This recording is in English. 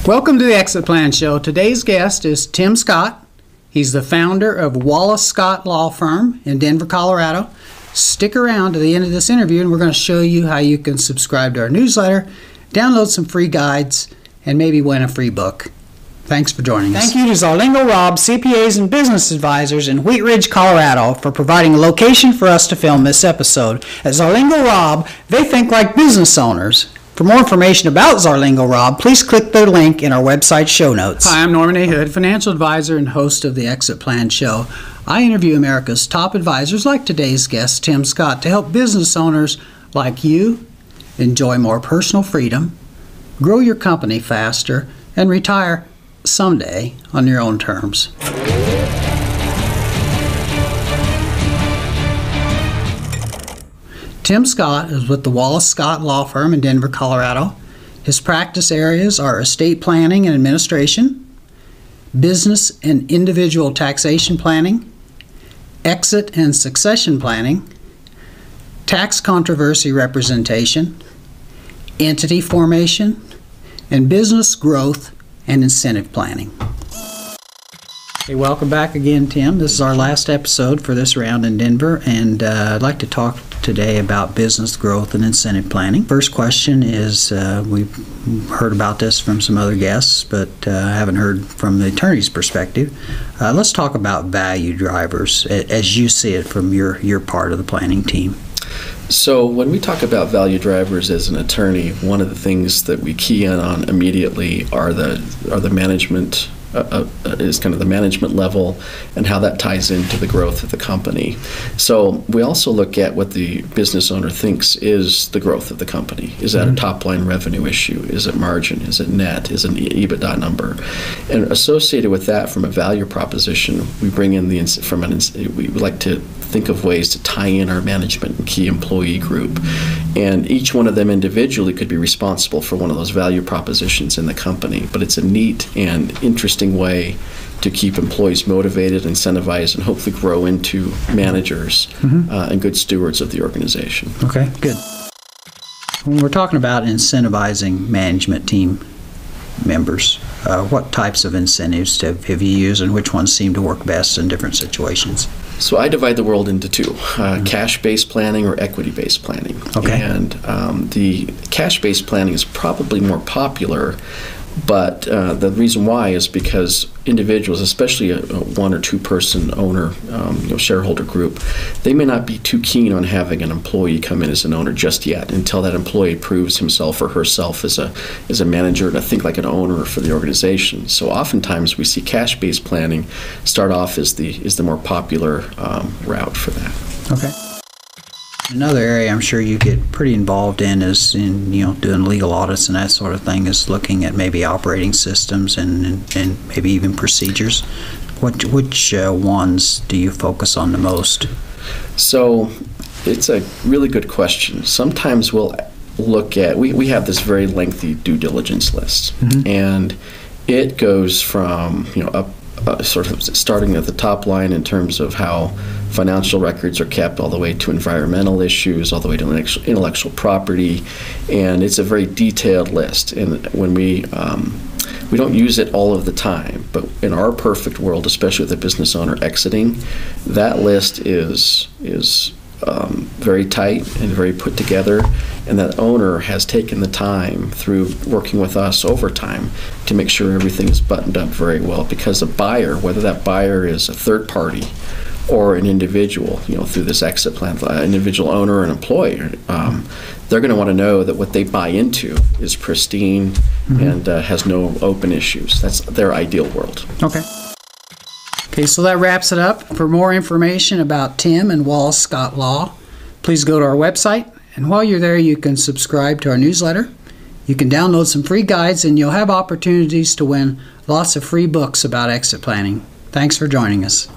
Welcome to the Exit Plan Show. Today's guest is Tim Scott. He's the founder of Wallace Scott Law Firm in Denver, Colorado. Stick around to the end of this interview and we're going to show you how you can subscribe to our newsletter, download some free guides, and maybe win a free book. Thanks for joining us. Thank you to Zarlingo Robb, CPAs and Business Advisors in Wheat Ridge, Colorado, for providing a location for us to film this episode. At Zarlingo Robb, they think like business owners. For more information about Zarlingo Robb, please click their link in our website show notes. Hi, I'm Norman A. Hood, financial advisor and host of the Exit Plan Show. I interview America's top advisors like today's guest, Tim Scott, to help business owners like you enjoy more personal freedom, grow your company faster, and retire someday on your own terms. Tim Scott is with the Wallace Scott Law Firm in Denver, Colorado. His practice areas are estate planning and administration, business and individual taxation planning, exit and succession planning, tax controversy representation, entity formation, and business growth and incentive planning. Hey, welcome back again, Tim. This is our last episode for this round in Denver, and I'd like to talk today about business growth and incentive planning. First question is, we've heard about this from some other guests, but haven't heard from the attorney's perspective. Let's talk about value drivers as you see it from your part of the planning team. So when we talk about value drivers as an attorney, one of the things that we key in on immediately are the management is kind of the management level and how that ties into the growth of the company. So we also look at what the business owner thinks is the growth of the company. Is that a top line revenue issue? Is it margin? Is it net? Is it an EBITDA number? And associated with that from a value proposition, we bring in we like to think of ways to tie in our management and key employee group. And each one of them individually could be responsible for one of those value propositions in the company. But it's a neat and interesting way to keep employees motivated, incentivized, and hopefully grow into managers and good stewards of the organization. Okay, good. When we're talking about incentivizing management team members, what types of incentives have you used and which ones seem to work best in different situations? So I divide the world into two, cash-based planning or equity-based planning. Okay. And the cash-based planning is probably more popular, but the reason why is because individuals, especially a one or two person owner, shareholder group, they may not be too keen on having an employee come in as an owner just yet until that employee proves himself or herself as a manager and I think like an owner for the organization. So oftentimes we see cash-based planning start off as the more popular route for that. Okay. Another area I'm sure you get pretty involved in is in doing legal audits and that sort of thing, is looking at maybe operating systems and maybe even procedures. Which ones do you focus on the most? So it's a really good question. Sometimes we'll look at, we have this very lengthy due diligence list, and it goes from up sort of starting at the top line in terms of how financial records are kept, all the way to environmental issues, all the way to intellectual property, and it's a very detailed list. And when we don't use it all of the time, but in our perfect world, especially with a business owner exiting, that list is very tight and very put together, and that owner has taken the time through working with us over time to make sure everything is buttoned up very well, because a buyer, whether that buyer is a third party or an individual, through this exit plan, an individual owner or an employer, they're going to want to know that what they buy into is pristine and has no open issues. That's their ideal world. Okay, so that wraps it up. For more information about Tim and Wallace Scott Law, please go to our website. And while you're there, you can subscribe to our newsletter. You can download some free guides, and you'll have opportunities to win lots of free books about exit planning. Thanks for joining us.